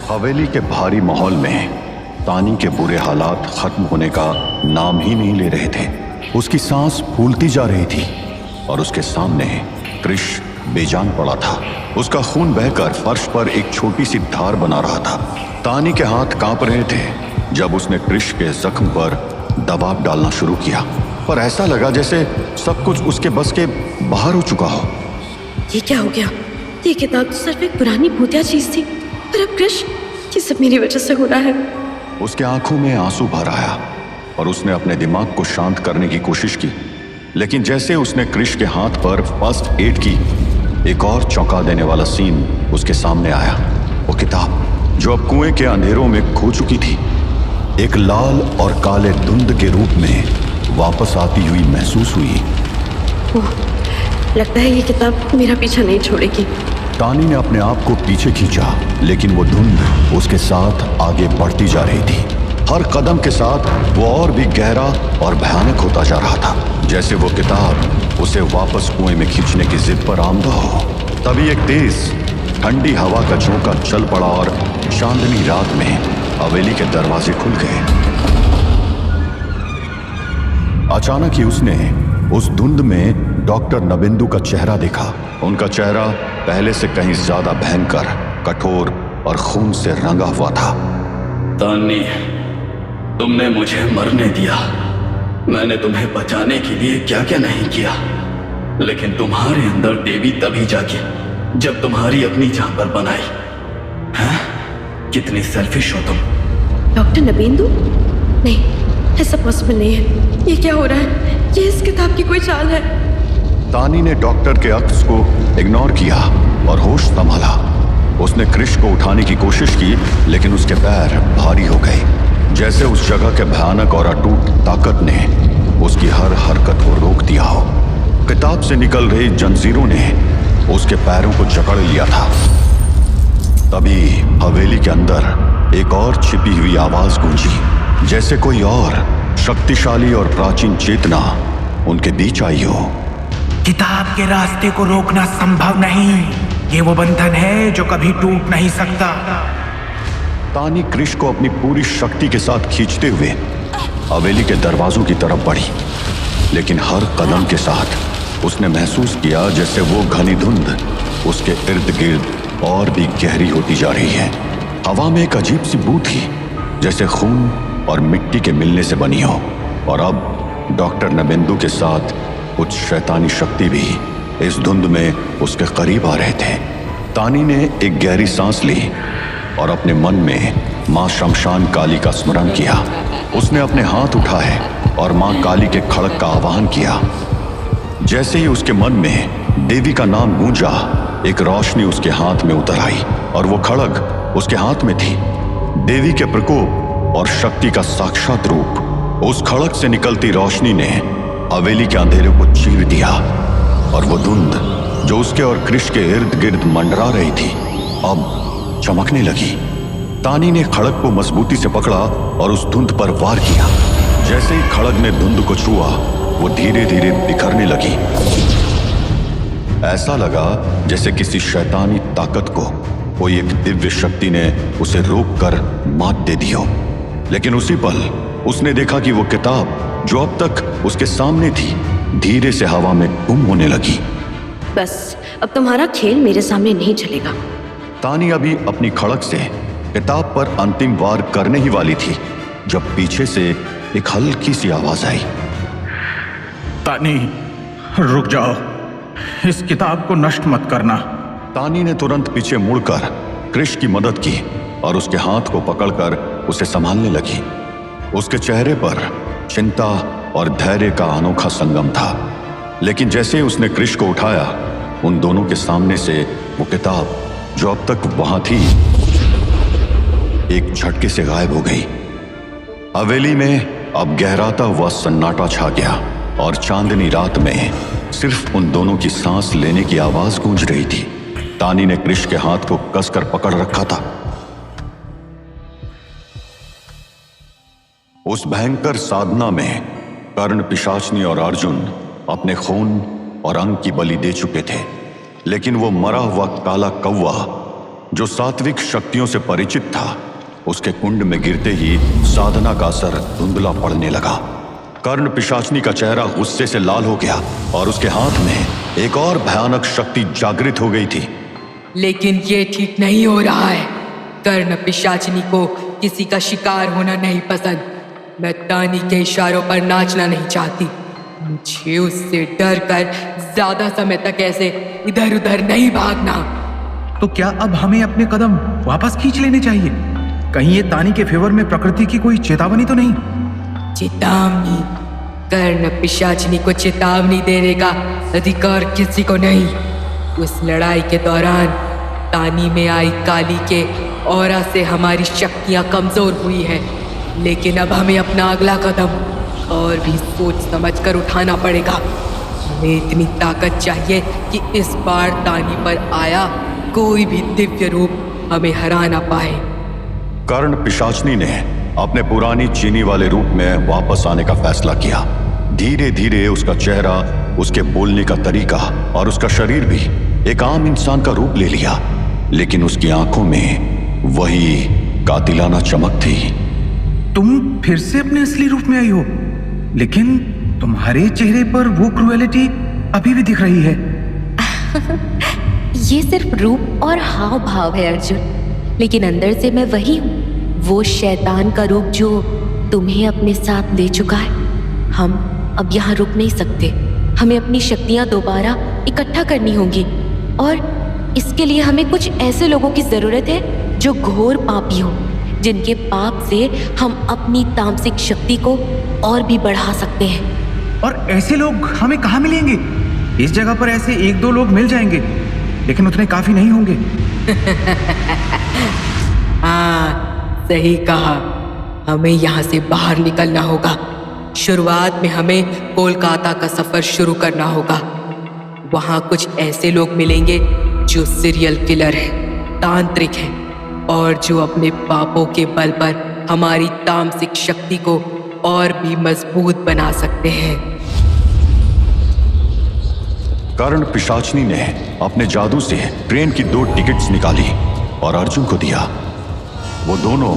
हवेली के भारी माहौल में तानी के बुरे हालात खत्म होने का नाम ही नहीं ले रहे थे। उसकी सांस फूलती जा रही थी और उसके सामने कृष बेजान पड़ा था। उसका खून बहकर फर्श पर एक छोटी सी धार बना रहा था। तानी के हाथ कांप रहे थे जब उसने कृष के जख्म पर दबाव डालना शुरू किया, पर ऐसा लगा जैसे सब कुछ उसके बस के बाहर हो चुका हो। ये क्या हो गया? ये किताब तो सिर्फ एक पुरानी भूतिया चीज थी, पर अब कृष, ये सब मेरी वजह से हो रहा है। उसके आंखों में आंसू भर आया और उसने अपने दिमाग को शांत करने की कोशिश की, लेकिन जैसे उसने कृष के हाथ पर फर्स्ट एड की, एक और चौंका देने वाला सीन उसके सामने आया। वो किताब जो अब कुएं के अंधेरों में खो चुकी थी, एक लाल और काले धुंध के रूप में वापस आती हुई महसूस हुई। ओह, लगता है ये किताब मेरा पीछा नहीं छोड़ेगी। तानी ने अपने आप को पीछे खींचा, लेकिन वो धुंध उसके साथ आगे बढ़ती जा रही थी। हर कदम के साथ वो और भी गहरा और भयानक होता जा रहा था, जैसे वो किताब उसे वापस कुएं में खींचने की जिद पर आमदा हो। तभी एक तेज ठंडी हवा का झोंका चल पड़ा और चांदनी रात में हवेली के दरवाजे खुल गए। अचानक ही उसने उस धुंध में डॉक्टर नबेंदु का चेहरा देखा। उनका चेहरा पहले से कहीं ज्यादा भयंकर, कठोर और खून से रंगा हुआ था। तानी, तुमने मुझे मरने दिया। मैंने तुम्हें बचाने के लिए क्या क्या नहीं किया, लेकिन तुम्हारे अंदर देवी तभी जागी जब तुम्हारी अपनी जान पर बनाई। हैं? कितनी सेल्फिश हो तुम। डॉक्टर नबेंदु? नहीं, ऐसा पॉसिबल नहीं है। ये क्या हो रहा है? ये इस किताब की कोई चाल है। तानी ने डॉक्टर के अक्स को इग्नोर किया और होश संभाला। उसने कृष को उठाने की कोशिश की, लेकिन उसके पैर भारी हो गए, जैसे उस जगह के भयानक और अटूट ताकत ने उसकी हर हरकत को रोक दिया हो। किताब से निकल रही जंजीरों ने उसके पैरों को जकड़ लिया था। तभी हवेली के अंदर एक और छिपी हुई आवाज गूंजी, जैसे कोई और शक्तिशाली और प्राचीन चेतना उनके बीच आई हो। किताब के रास्ते को रोकना संभव नहीं। ये वो बंधन है जो कभी टूट नहीं सकता। तानी कृष को अपनी पूरी शक्ति के साथ खींचते हुए हवेली के दरवाजों की तरफ बढ़ी, लेकिन हर कदम के साथ उसने महसूस किया जैसे वो घनी धुंध उसके इर्द गिर्द और भी गहरी होती जा रही है। हवा में एक अजीब सी बू थी, जैसे खून और मिट्टी के मिलने से बनी हो। और अब डॉक्टर नबेंदु के साथ कुछ शैतानी शक्ति भी इस धुंध में उसके करीब आ रहे थे। तानी ने एक गहरी सांस ली और अपने मन में मां शमशान काली का स्मरण किया। उसने अपने हाथ उठाए और मां काली के खड़ग का आह्वान किया। जैसे ही उसके मन में देवी का नाम गूंजा, एक रोशनी उसके हाथ में उतर आई और वो खड़ग उसके हाथ में थी। देवी के प्रकोप और शक्ति का साक्षात रूप। उस खड़ग से निकलती रोशनी ने हवेली के अंधेरे को चीर दिया और वो धुंध जो उसके और कृष के इर्द गिर्द मंडरा रही थी, अब चमकने लगी। तानी ने खड़ग को मजबूती से पकड़ा और उस धुंध पर वार किया। जैसे ही खड़ग ने धुंध को छुआ, वो धीरे धीरे बिखरने लगी। ऐसा लगा जैसे किसी शैतानी ताकत को कोई एक दिव्य शक्ति ने उसे रोककर मात दे दी हो। लेकिन उसी पल उसने देखा कि वो किताब जो अब तक उसके सामने थी, धीरे से हवा में गुम होने लगी। बस अब तुम्हारा खेल मेरे सामने नहीं चलेगा। तानी अभी अपनी खड़ग से किताब पर अंतिम वार करने ही वाली थी जब पीछे से एक हल्की सी आवाज आई। तानी, रुक जाओ। इस किताब को नष्ट मत करना। तानी ने तुरंत पीछे मुड़कर कृष की मदद की और उसके हाथ को पकड़कर उसे संभालने लगी। उसके चेहरे पर चिंता और धैर्य का अनोखा संगम था। लेकिन जैसे ही उसने कृष को उठाया, उन दोनों के सामने से वो किताब जो अब तक वहां थी, एक झटके से गायब हो गई। हवेली में अब गहराता हुआ सन्नाटा छा गया और चांदनी रात में सिर्फ उन दोनों की सांस लेने की आवाज गूंज रही थी। तानी ने कृष के हाथ को कसकर पकड़ रखा था। उस भयंकर साधना में कर्ण, पिशाचनी और अर्जुन अपने खून और अंग की बलि दे चुके थे, लेकिन वो मरा हुआ काला कौवा जो सात्विक शक्तियों से परिचित था, उसके कुंड में गिरते ही साधना का असर धुंधला पड़ने लगा। कर्ण पिशाचनी का चेहरा गुस्से से लाल हो गया और उसके हाथ में एक और भयानक शक्ति जागृत हो गई थी। लेकिन ये ठीक नहीं हो रहा है। कर्ण पिशाचनी को किसी का शिकार होना नहीं पसंद। मैं तानी के इशारों पर नाचना नहीं चाहती। मुझे उससे डर कर ज्यादा समय तक ऐसे इधर उधर नहीं भागना। तो क्या अब हमें अपने कदम वापस खींच लेने चाहिए? कहीं ये तानी के फेवर में प्रकृति की कोई चेतावनी तो नहीं? चेतावनी? कर्ण पिशाचनी को चेतावनी देने का अधिकार किसी को नहीं। उस लड़ाई के दौरान तानी में आई काली के ऑरा से हमारी शक्तियां कमजोर हुई है, लेकिन अब हमें अपना अगला कदम और भी सोच समझ कर उठाना पड़ेगा। हमें इतनी ताकत चाहिए कि इस बार तानी पर आया कोई भी दिव्य रूप हमें हरा ना पाए। कर्ण पिशाचनी ने अपने पुरानी चीनी वाले रूप में वापस आने का फैसला किया। धीरे धीरे उसका चेहरा, उसके बोलने का तरीका और उसका शरीर भी एक आम इंसान का रूप ले लिया, लेकिन उसकी आंखों में वही कातिलाना चमक थी। तुम फिर से अपने असली रूप में आई हो, लेकिन तुम्हारे चेहरे पर वो क्रूएलिटी अभी भी दिख रही है। ये सिर्फ रूप और हाव भाव है अर्जुन, लेकिन अंदर से मैं वही हूँ, वो शैतान का रूप जो तुम्हें अपने साथ ले चुका है। हम अब यहाँ रुक नहीं सकते। हमें अपनी शक्तियाँ दोबारा इकट्ठा करनी होंगी, और इसके लिए हमें कुछ ऐसे लोगों की जरूरत है जो घोर पापी हो, जिनके पाप से हम अपनी तामसिक शक्ति को और भी बढ़ा सकते हैं। और ऐसे लोग हमें कहाँ मिलेंगे? इस जगह पर ऐसे एक दो लोग मिल जाएंगे, लेकिन उतने काफी नहीं होंगे। हाँ, सही कहा। हमें यहाँ से बाहर निकलना होगा। शुरुआत में हमें कोलकाता का सफर शुरू करना होगा। वहाँ कुछ ऐसे लोग मिलेंगे जो सीरियल किलर हैं, तांत्रिक हैं, और जो अपने पापों के बल पर हमारी तामसिक शक्ति को और भी मजबूत बना सकते हैं। कर्ण पिशाचनी ने अपने जादू से ट्रेन की 2 टिकट्स निकाली और अर्जुन को दिया। वो दोनों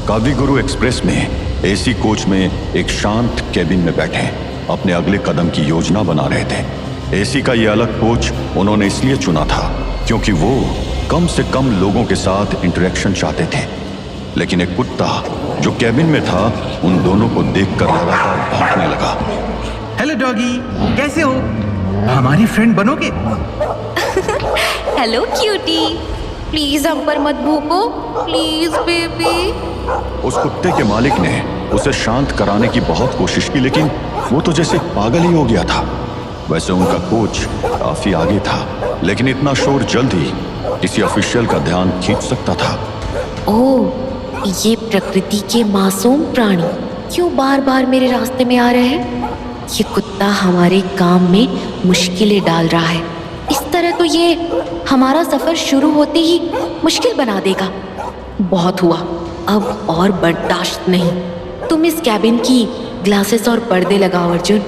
कविगुरु एक्सप्रेस में एसी कोच में एक शांत केबिन में बैठे अपने अगले कदम की योजना बना रहे थे। एसी का ये अलग कोच उन्होंने इसलिए चुना था क्योंकि वो कम से कम लोगों के साथ इंटरेक्शन चाहते थे, लेकिन एक कुत्ता जो केबिन में था उन दोनों को देखकर लगातार भौंकने लगा। हेलो डॉगी, कैसे हो? हमारी फ्रेंड बनोगे? हेलो क्यूटी, प्लीज हम पर मत भूको, प्लीज बेबी। उस कुत्ते के मालिक ने उसे शांत कराने की बहुत कोशिश की, लेकिन वो तो जैसे पागल ही हो गया था। वैसे उनका कोच काफी आगे था, लेकिन इतना शोर जल्द ही किसी ऑफिशियल का ध्यान खींच सकता था। ओह, ये प्रकृति के मासूम प्राणी क्यों बार बार मेरे रास्ते में आ रहे हैं? ये कुत्ता हमारे काम में मुश्किलें डाल रहा है। इस तरह तो ये हमारा सफर शुरू होते ही मुश्किल बना देगा। बहुत हुआ, अब और बर्दाश्त नहीं। तुम इस कैबिन की ग्लासेस और पर्दे लगाओ अर्जुन।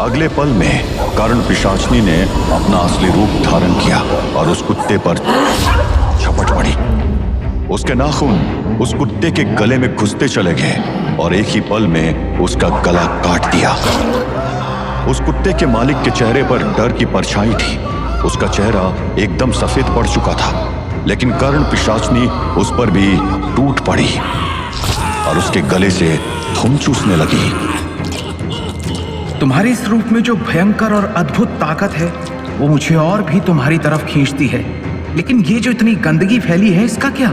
अगले पल में कर्ण पिशाचनी ने अपना असली रूप धारण किया और उस कुत्ते पर झपट पड़ी। उसके नाखून उस कुत्ते के गले में घुसते चले गए और एक ही पल में उसका गला काट दिया। उस कुत्ते के मालिक के चेहरे पर डर की परछाई थी। उसका चेहरा एकदम सफेद पड़ चुका था, लेकिन कर्ण पिशाचनी उस पर भी टूट पड़ी और उसके गले से खून चूसने लगी। तुम्हारे इस रूप में जो भयंकर और अद्भुत ताकत है, वो मुझे और भी तुम्हारी तरफ खींचती है। लेकिन ये जो इतनी गंदगी फैली है, इसका क्या?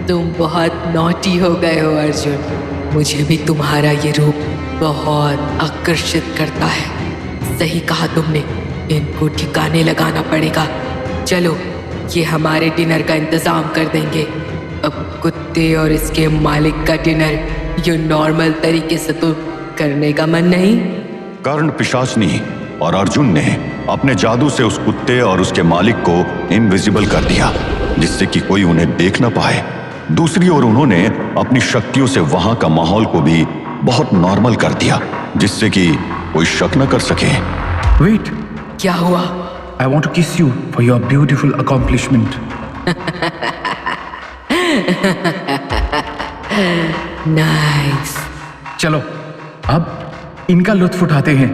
तुम बहुत नॉटी हो गए हो अर्जुन। मुझे भी तुम्हारा ये रूप बहुत आकर्षित करता है। सही कहा तुमने, इनको ठिकाने लगाना पड़ेगा। चलो, ये हमारे डिनर का इंतजाम कर देंगे। अब कुत्ते और इसके मालिक का डिनर ये नॉर्मल तरीके से तो करने का मन नहीं। कर्ण पिशाचनी और अर्जुन ने अपने जादू से उस कुत्ते और उसके मालिक को इनविजिबल कर दिया, जिससे कि कोई उन्हें देख न पाए। दूसरी ओर उन्होंने अपनी शक्तियों से वहां का माहौल को भी बहुत नॉर्मल कर दिया, जिससे कि कोई शक न कर सके। वेट, क्या हुआ? I want to kiss you for your beautiful accomplishment. Nice. चलो अब इनका लुत्फ उठाते हैं।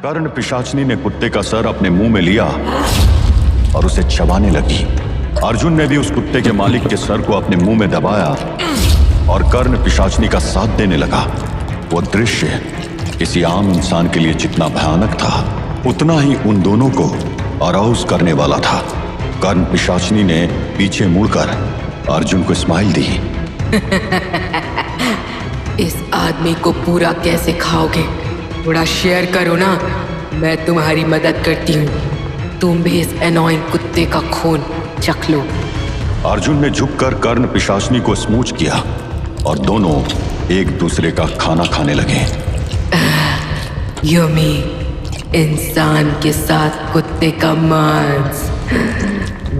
कर्ण पिशाचनी ने कुत्ते का सर अपने मुंह में लिया और उसे चबाने लगी। अर्जुन ने भी उस कुत्ते के मालिक के सर को अपने मुंह में दबाया और कर्ण पिशाचनी का साथ देने लगा। वो दृश्य किसी आम इंसान के लिए जितना भयानक था, उतना ही उन दोनों को अराउज करने वाला था। कर्ण पिशाचनी ने पीछे मुड़कर अर्जुन को स्माइल दी। इस आदमी को पूरा कैसे खाओगे? थोड़ा शेयर करो ना, मैं तुम्हारी मदद करती हूँ। तुम भी इस एनोइंग कुत्ते का खून चख लो। अर्जुन ने झुककर कर्ण पिशाचनी को स्मूच किया और दोनों एक दूसरे का खाना खाने लगे। यम्मी, इंसान के साथ कुत्ते का मांस,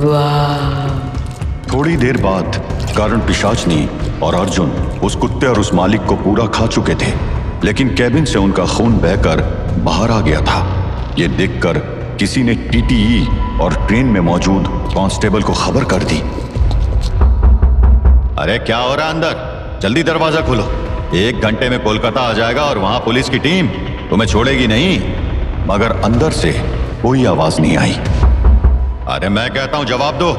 वाह। थोड़ी देर बाद कर्ण पिशाचनी और अर्जुन उस कुत्ते और उस मालिक को पूरा खा चुके थे, लेकिन कैबिन से उनका खून बहकर बाहर आ गया था। ये देखकर किसी ने टीटीई और ट्रेन में मौजूद कांस्टेबल को खबर कर दी। अरे क्या हो रहा है अंदर? जल्दी दरवाजा खोलो। 1 घंटे में कोलकाता आ जाएगा और वहां पुलिस की टीम तुम्हें छोड़ेगी नहीं। मगर अंदर से कोई आवाज नहीं आई। अरे मैं कहता हूं जवाब दो,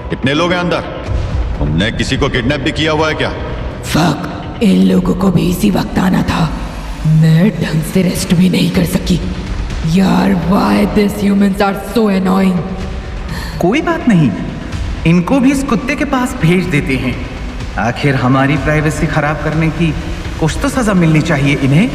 कितने लोग हैं अंदर? तुमने किसी को किडनैप भी किया हुआ है क्या? फक, इन लोगों को भी इसी वक्त आना था। मैं ढंग से रेस्ट भी नहीं कर सकी। यार, why this humans are so annoying. कोई बात नहीं, इनको भी इस कुत्ते के पास भेज देते हैं। आखिर हमारी प्राइवेसी खराब करने की कुछ तो सजा मिलनी चाहिए इन्हें।